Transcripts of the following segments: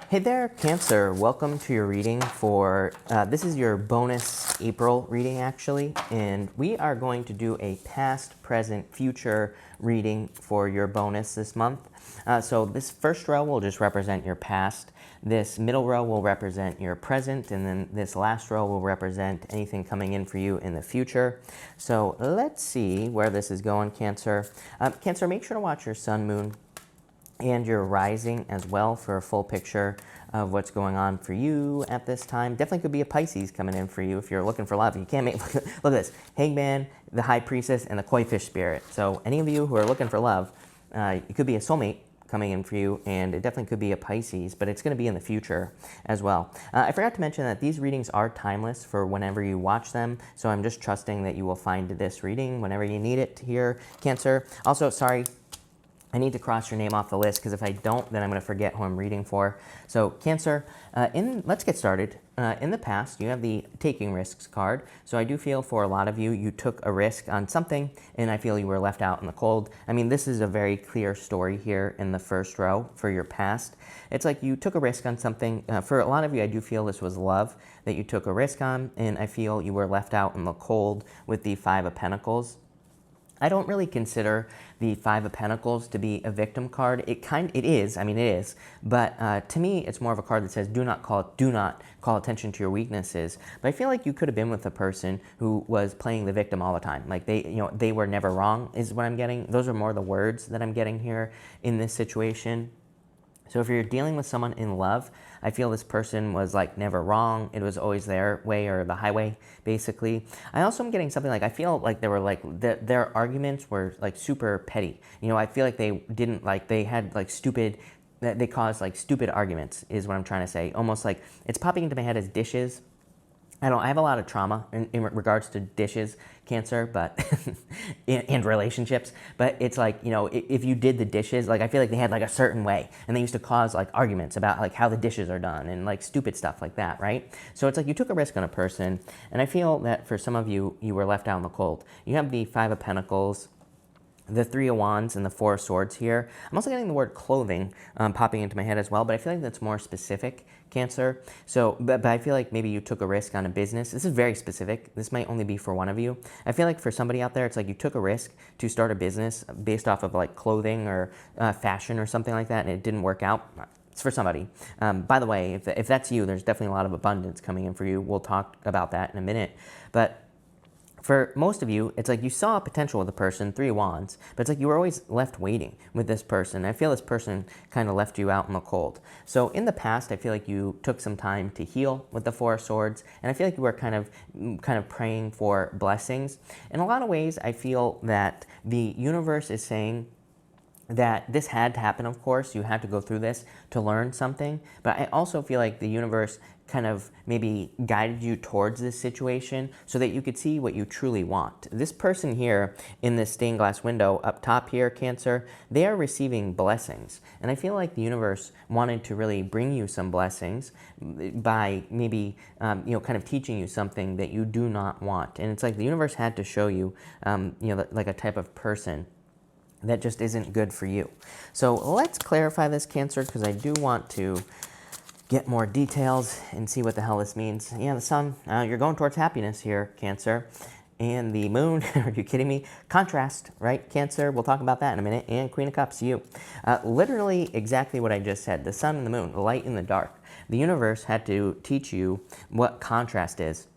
Hey there, Cancer. Welcome to your reading for, this is your bonus April reading actually, and we are going to do a past, present, future reading for your bonus this month. So this first row will just represent your past, this middle row will represent your present, and then this last row will represent anything coming in for you in the future. So let's see where this is going, Cancer. Cancer, make sure to watch your sun, moon, and your rising as well for a full picture of what's going on for you at this time. Definitely could be a Pisces coming in for you if you're looking for love. You can't make, look at this, Hangman, the High Priestess, and the Koi Fish Spirit. So any of you who are looking for love, it could be a soulmate coming in for you, and it definitely could be a Pisces, but it's going to be in the future as well. I forgot to mention that these readings are timeless for whenever you watch them, so I'm just trusting that you will find this reading whenever you need it here, Cancer. Also, sorry, I need to cross your name off the list because if I don't, then I'm going to forget who I'm reading for. So Cancer, let's get started. In the past, you have the taking risks card. So I do feel for a lot of you, you took a risk on something and I feel you were left out in the cold. I mean, this is a very clear story here in the first row for your past. It's like you took a risk on something. For a lot of you, I do feel this was love that you took a risk on, and I feel you were left out in the cold with the Five of Pentacles. I don't really consider the Five of Pentacles to be a victim card. It is, but to me, it's more of a card that says do not call attention to your weaknesses. But I feel like you could have been with a person who was playing the victim all the time. Like they were never wrong is what I'm getting. Those are more the words that I'm getting here in this situation. So if you're dealing with someone in love, I feel this person was like never wrong. It was always their way or the highway, basically. I also am getting something like, I feel like they were like, their arguments were like super petty. You know, I feel like they didn't like, they had like stupid, they caused like stupid arguments is what I'm trying to say. Almost like it's popping into my head as dishes. I have a lot of trauma in regards to dishes, Cancer, but and relationships. But it's like, you know, if you did the dishes, like I feel like they had like a certain way, and they used to cause like arguments about like how the dishes are done and like stupid stuff like that, right? So it's like you took a risk on a person, and I feel that for some of you, you were left out in the cold. You have the Five of Pentacles, the Three of Wands, and the Four of Swords here. I'm also getting the word clothing popping into my head as well, but I feel like that's more specific, Cancer. So, but I feel like maybe you took a risk on a business. This is very specific. This might only be for one of you. I feel like for somebody out there, it's like you took a risk to start a business based off of like clothing or fashion or something like that, and it didn't work out. It's for somebody. By the way, if that's you, there's definitely a lot of abundance coming in for you. We'll talk about that in a minute. But for most of you, it's like you saw potential with a person, Three of Wands, but it's like you were always left waiting with this person. I feel this person kind of left you out in the cold. So in the past, I feel like you took some time to heal with the Four of Swords, and I feel like you were kind of praying for blessings. In a lot of ways, I feel that the universe is saying that this had to happen, of course. You had to go through this to learn something. But I also feel like the universe kind of maybe guided you towards this situation so that you could see what you truly want. This person here in this stained glass window up top here, Cancer, they are receiving blessings. And I feel like the universe wanted to really bring you some blessings by maybe, kind of teaching you something that you do not want. And it's like the universe had to show you, like a type of person that just isn't good for you. So let's clarify this, Cancer, because I do want to get more details and see what the hell this means. Yeah, the sun, you're going towards happiness here, Cancer. And the moon, are you kidding me? Contrast, right, Cancer? We'll talk about that in a minute. And Queen of Cups, you. Literally exactly what I just said. The sun and the moon, the light and the dark. The universe had to teach you what contrast is.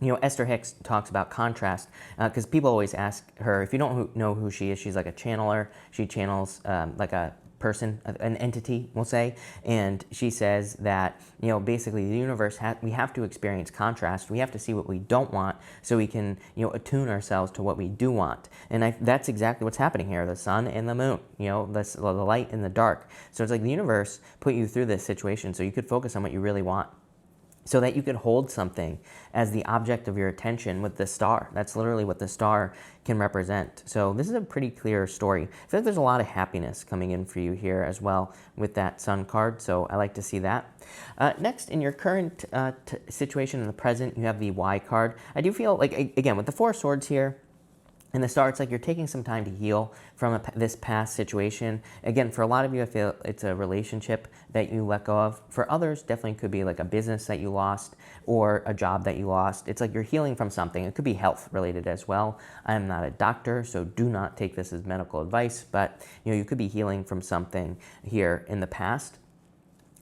You know, Esther Hicks talks about contrast because people always ask her, if you don't know who she is, she's like a channeler. She channels like a person, an entity, we'll say. And she says that, you know, basically the universe, we have to experience contrast. We have to see what we don't want so we can, you know, attune ourselves to what we do want. And that's exactly what's happening here, the sun and the moon, you know, the light and the dark. So it's like the universe put you through this situation so you could focus on what you really want, so that you could hold something as the object of your attention with the star. That's literally what the star can represent. So this is a pretty clear story. I feel like there's a lot of happiness coming in for you here as well with that sun card, so I like to see that. Next, in your current situation in the present, you have the Y card. I do feel like, again, with the Four of Swords here, In the star, it's like you're taking some time to heal from this past situation. Again, for a lot of you, I feel it's a relationship that you let go of. For others, definitely could be like a business that you lost or a job that you lost. It's like you're healing from something. It could be health related as well. I am not a doctor, so do not take this as medical advice, but you could be healing from something here in the past.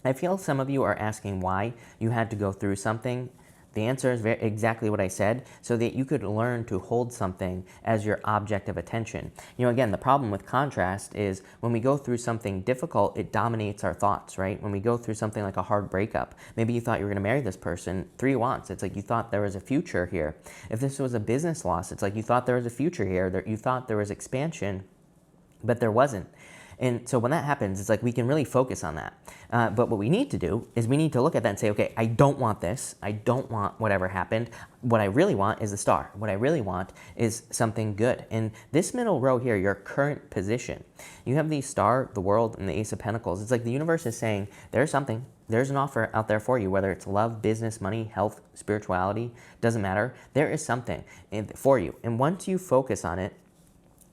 I feel some of you are asking why you had to go through something. The answer is exactly what I said, so that you could learn to hold something as your object of attention. Again, the problem with contrast is when we go through something difficult, it dominates our thoughts, right? When we go through something like a hard breakup, maybe you thought you were going to marry this person, 3 Wands, it's like you thought there was a future here. If this was a business loss, it's like you thought there was a future here, you thought there was expansion, but there wasn't. And so when that happens, it's like we can really focus on that. But what we need to do is we need to look at that and say, okay, I don't want this. I don't want whatever happened. What I really want is the star. What I really want is something good. And this middle row here, your current position, you have the star, the world, and the Ace of Pentacles. It's like the universe is saying there's something. There's an offer out there for you, whether it's love, business, money, health, spirituality, doesn't matter. There is something for you. And once you focus on it,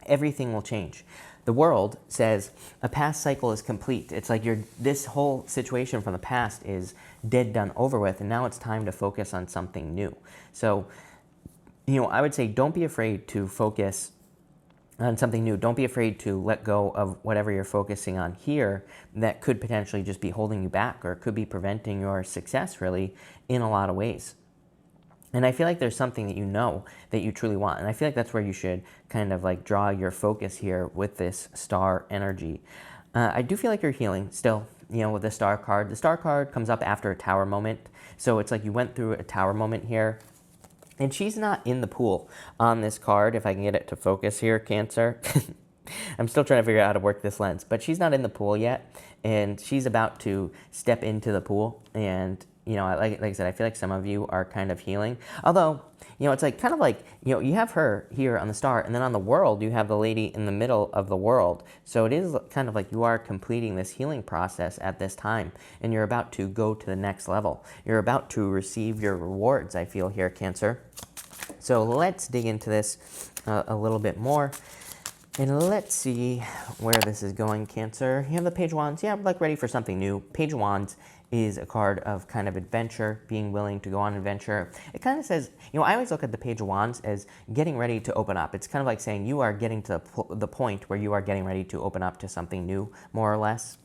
everything will change. The world says a past cycle is complete. It's like this whole situation from the past is dead, done, over with, and now it's time to focus on something new. So, I would say don't be afraid to focus on something new. Don't be afraid to let go of whatever you're focusing on here that could potentially just be holding you back or could be preventing your success really in a lot of ways. And I feel like there's something that you truly want. And I feel like that's where you should kind of like draw your focus here with this star energy. I do feel like you're healing still, with the star card. The star card comes up after a tower moment. So it's like you went through a tower moment here. And she's not in the pool on this card, if I can get it to focus here, Cancer. I'm still trying to figure out how to work this lens. But she's not in the pool yet. And she's about to step into the pool. And like I said, I feel like some of you are kind of healing. Although, it's like kind of like, you have her here on the star, and then on the world, you have the lady in the middle of the world. So it is kind of like you are completing this healing process at this time, and you're about to go to the next level. You're about to receive your rewards, I feel here, Cancer. So let's dig into this a little bit more. And let's see where this is going, Cancer. You have the Page of Wands. Yeah, like ready for something new. Page of Wands is a card of kind of adventure, being willing to go on adventure. It kind of says, I always look at the Page of Wands as getting ready to open up. It's kind of like saying you are getting to the point where you are getting ready to open up to something new, more or less.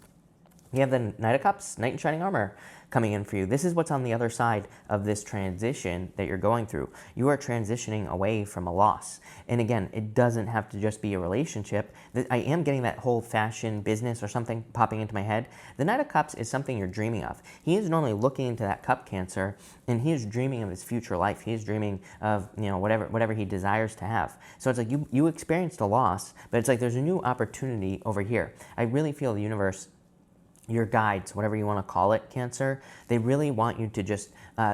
You have the Knight of Cups, Knight in Shining Armor, coming in for you. This is what's on the other side of this transition that you're going through. You are transitioning away from a loss. And again, it doesn't have to just be a relationship. I am getting that whole fashion business or something popping into my head. The Knight of Cups is something you're dreaming of. He is normally looking into that cup, Cancer, and he is dreaming of his future life. He is dreaming of, whatever he desires to have. So it's like you experienced a loss, but it's like there's a new opportunity over here. I really feel the universe, your guides, whatever you want to call it, Cancer, they really want you to just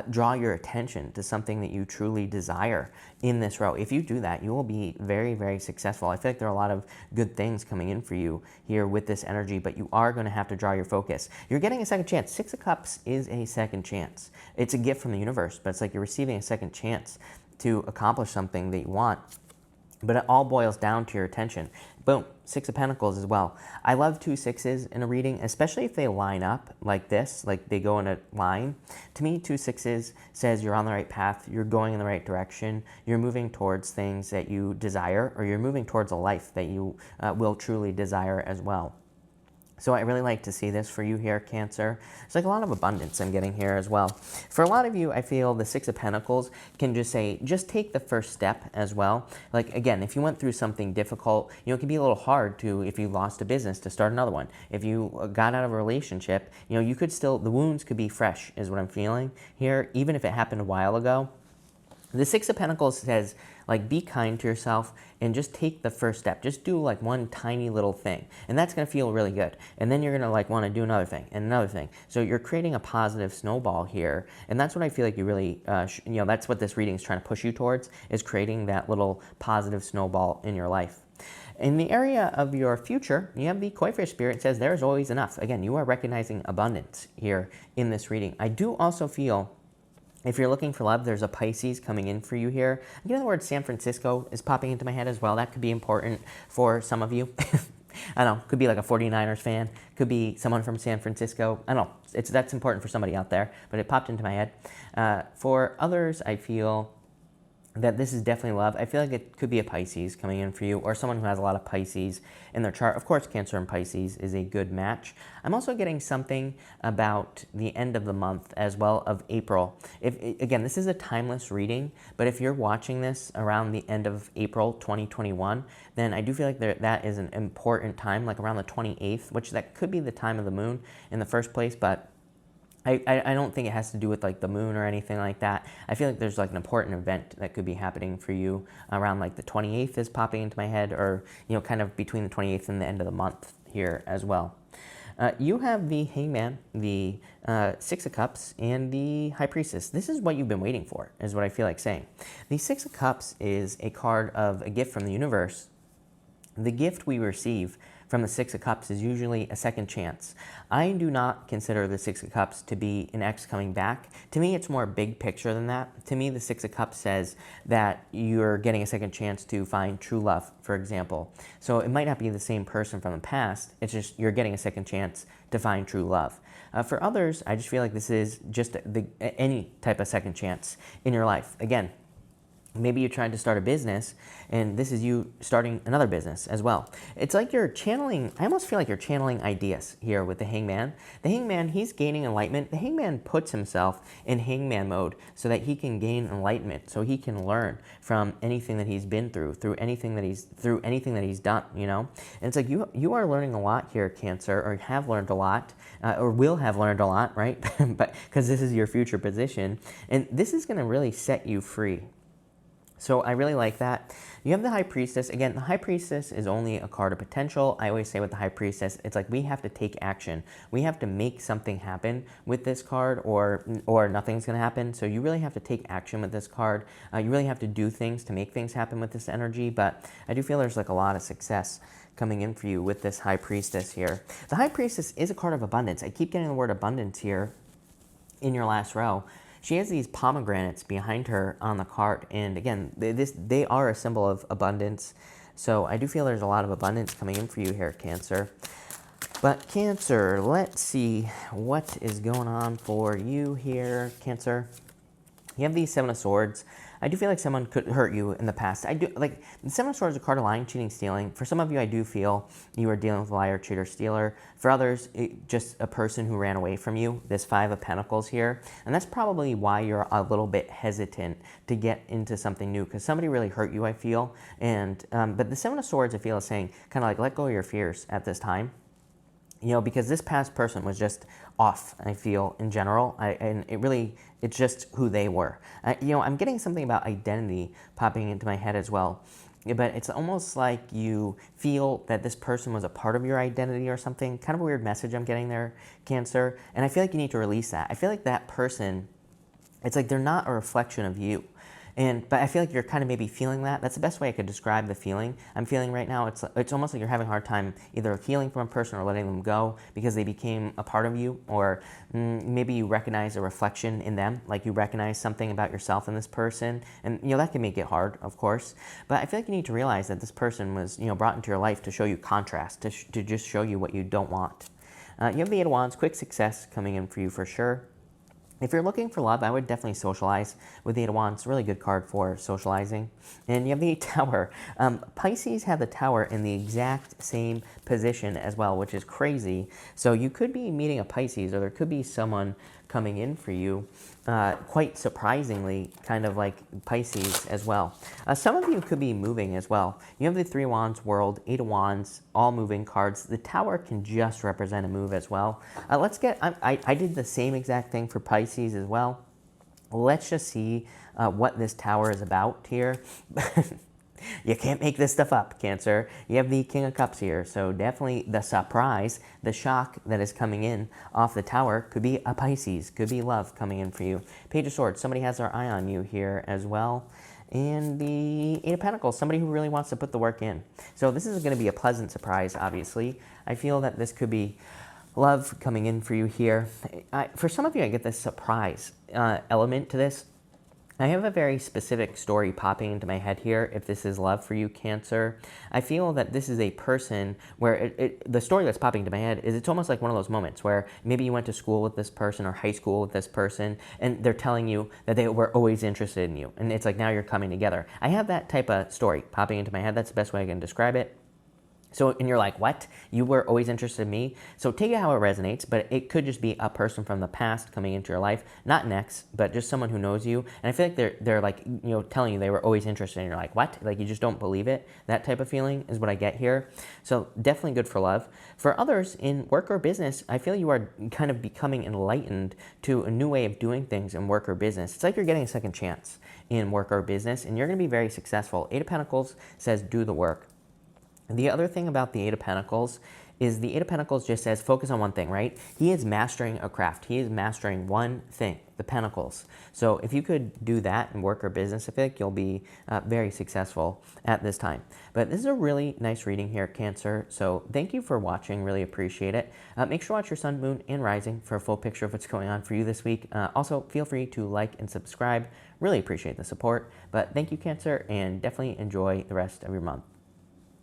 draw your attention to something that you truly desire in this row. If you do that, you will be very, very successful. I feel like there are a lot of good things coming in for you here with this energy, but you are going to have to draw your focus. You're getting a second chance. 6 of Cups is a second chance. It's a gift from the universe, but it's like you're receiving a second chance to accomplish something that you want. But it all boils down to your attention. Boom, 6 of Pentacles as well. I love 2 6s in a reading, especially if they line up like this, like they go in a line. To me, 2 6s says you're on the right path, you're going in the right direction, you're moving towards things that you desire, or you're moving towards a life that you will truly desire as well. So I really like to see this for you here, Cancer. It's like a lot of abundance I'm getting here as well. For a lot of you, I feel the 6 of Pentacles can just say, just take the first step as well. Like, again, if you went through something difficult, it can be a little hard to, if you lost a business, to start another one. If you got out of a relationship, you could still, the wounds could be fresh, is what I'm feeling here, even if it happened a while ago. The 6 of Pentacles says, like, be kind to yourself and just take the first step. Just do like one tiny little thing, and that's going to feel really good. And then you're going to like want to do another thing and another thing. So you're creating a positive snowball here, and that's what I feel like you really, that's what this reading is trying to push you towards, is creating that little positive snowball in your life. In the area of your future, you have the Koi Fish Spirit. It says there's always enough. Again, you are recognizing abundance here in this reading. I do also feel If you're looking for love, there's a Pisces coming in for you here. Again, the word San Francisco is popping into my head as well. That could be important for some of you. I don't know, could be like a 49ers fan, could be someone from San Francisco. I don't know, that's important for somebody out there, but it popped into my head. For others, I feel that this is definitely love. I feel like it could be a Pisces coming in for you, or someone who has a lot of Pisces in their chart. Of course, Cancer and Pisces is a good match. I'm also getting something about the end of the month as well, of April. Again, this is a timeless reading, but if you're watching this around the end of April 2021, then I do feel like that is an important time, like around the 28th, which that could be the time of the moon in the first place, but I don't think it has to do with like the moon or anything like that. I feel like there's like an important event that could be happening for you around like the 28th is popping into my head, or kind of between the 28th and the end of the month here as well. You have the Hangman, the Six of Cups, and the High Priestess. This is what you've been waiting for, is what I feel like saying. The Six of Cups is a card of a gift from the universe. The gift we receive from the Six of Cups is usually a second chance. I do not consider the Six of Cups to be an ex coming back. To me, it's more big picture than that. To me, the Six of Cups says that you're getting a second chance to find true love, for example. So it might not be the same person from the past, it's just you're getting a second chance to find true love. For others, I just feel like this is just any type of second chance in your life. Again, maybe you're trying to start a business, and this is you starting another business as well. It's like you're channeling, I almost feel like you're channeling ideas here with the Hangman. The Hangman, he's gaining enlightenment. The Hangman puts himself in Hangman mode so that he can gain enlightenment, so he can learn from anything that he's been through anything that he's done, And it's like you are learning a lot here, Cancer, or have learned a lot, or will have learned a lot, right? But because this is your future position, and this is going to really set you free. So I really like that. You have the High Priestess. Again, the High Priestess is only a card of potential. I always say with the High Priestess, it's like we have to take action. We have to make something happen with this card, or nothing's going to happen. So you really have to take action with this card. You really have to do things to make things happen with this energy. But I do feel there's like a lot of success coming in for you with this High Priestess here. The High Priestess is a card of abundance. I keep getting the word abundance here in your last row. She has these pomegranates behind her on the card, and again, they are a symbol of abundance. So I do feel there's a lot of abundance coming in for you here, Cancer. But Cancer, let's see what is going on for you here, Cancer. You have these Seven of Swords. I do feel like someone could hurt you in the past. I do like the Seven of Swords is a card of lying, cheating, stealing. For some of you, I do feel you are dealing with a liar, cheater, stealer. For others, just a person who ran away from you. This Five of Pentacles here, and that's probably why you're a little bit hesitant to get into something new, because somebody really hurt you, I feel. And but the Seven of Swords, I feel, is saying kind of like let go of your fears at this time. Because this past person was just off, I feel, in general, and it's just who they were. I'm getting something about identity popping into my head as well, but it's almost like you feel that this person was a part of your identity or something. Kind of a weird message I'm getting there, Cancer, and I feel like you need to release that. I feel like that person, it's like they're not a reflection of you. But I feel like you're kind of maybe feeling that. That's the best way I could describe the feeling I'm feeling right now. It's almost like you're having a hard time either healing from a person or letting them go because they became a part of you, or maybe you recognize a reflection in them, like you recognize something about yourself in this person, and that can make it hard, of course. But I feel like you need to realize that this person was brought into your life to show you contrast, to just show you what you don't want. You have the Eight of Wands, quick success coming in for you for sure. If you're looking for love, I would definitely socialize with the Eight of Wands. Really good card for socializing. And you have the Tower. Pisces have the Tower in the exact same position as well, which is crazy. So you could be meeting a Pisces, or there could be someone coming in for you, quite surprisingly, kind of like Pisces as well. Some of you could be moving as well. You have the Three of Wands, World, Eight of Wands, all moving cards. The Tower can just represent a move as well. I did the same exact thing for Pisces as well. Let's just see what this Tower is about here. You can't make this stuff up, Cancer. You have the King of Cups here, so definitely the surprise, the shock that is coming in off the Tower could be a Pisces, could be love coming in for you. Page of Swords, somebody has their eye on you here as well. And the Eight of Pentacles, somebody who really wants to put the work in. So this is going to be a pleasant surprise, obviously. I feel that this could be Love coming in for you here. For some of you, I get this surprise element to this. I have a very specific story popping into my head here. If this is love for you, Cancer, I feel that this is a person where the story that's popping into my head is it's almost like one of those moments where maybe you went to school with this person or high school with this person, and they're telling you that they were always interested in you. And it's like now you're coming together. I have that type of story popping into my head. That's the best way I can describe it. So, and you're like, what? You were always interested in me? So take it how it resonates, but it could just be a person from the past coming into your life, not an ex, but just someone who knows you. And I feel like they're like, telling you they were always interested, and you're like, what? Like you just don't believe it. That type of feeling is what I get here. So definitely good for love. For others in work or business, I feel you are kind of becoming enlightened to a new way of doing things in work or business. It's like you're getting a second chance in work or business, and you're going to be very successful. Eight of Pentacles says do the work. The other thing about the Eight of Pentacles is the Eight of Pentacles just says focus on one thing, right? He is mastering a craft. He is mastering one thing, the Pentacles. So if you could do that in work or business, I think you'll be very successful at this time. But this is a really nice reading here, Cancer. So thank you for watching. Really appreciate it. Make sure to watch your sun, moon, and rising for a full picture of what's going on for you this week. Also, feel free to like and subscribe. Really appreciate the support. But thank you, Cancer, and definitely enjoy the rest of your month.